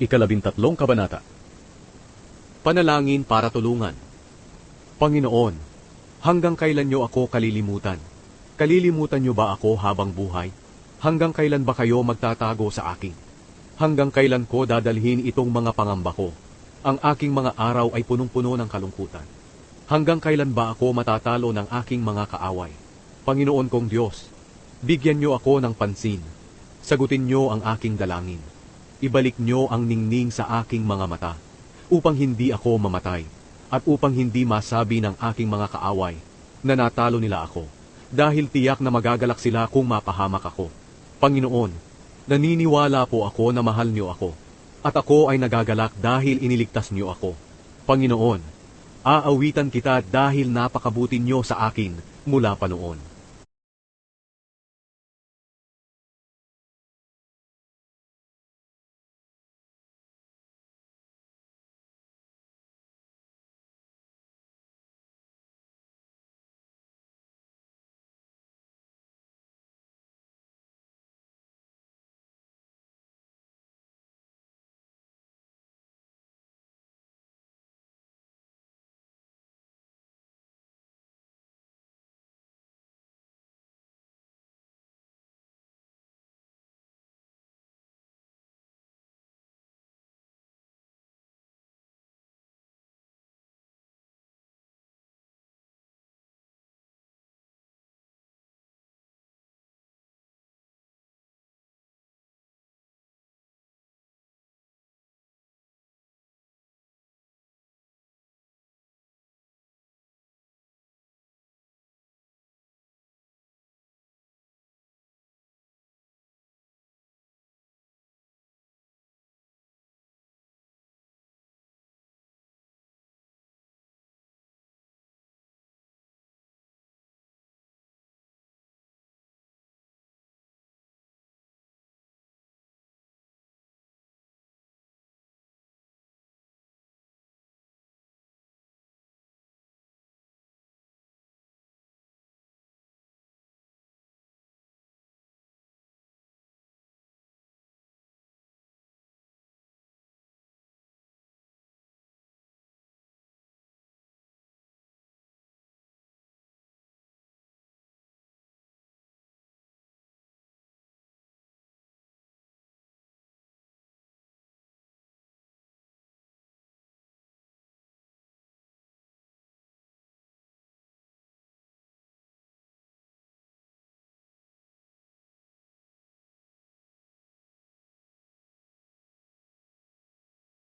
Ikalabintatlong kabanata. Panalangin para tulungan. Panginoon, hanggang kailan niyo ako kalilimutan? Kalilimutan niyo ba ako habang buhay? Hanggang kailan ba kayo magtatago sa akin? Hanggang kailan ko dadalhin itong mga pangamba ko? Ang aking mga araw ay punong-puno ng kalungkutan. Hanggang kailan ba ako matatalo ng aking mga kaaway? Panginoon kong Diyos, bigyan niyo ako ng pansin. Sagutin niyo ang aking dalangin. Ibalik niyo ang ningning sa aking mga mata, upang hindi ako mamatay, at upang hindi masabi ng aking mga kaaway na natalo nila ako, dahil tiyak na magagalak sila kung mapahamak ako. Panginoon, naniniwala po ako na mahal niyo ako, at ako ay nagagalak dahil iniligtas niyo ako. Panginoon, aawitan kita dahil napakabuti niyo sa akin mula pa noon.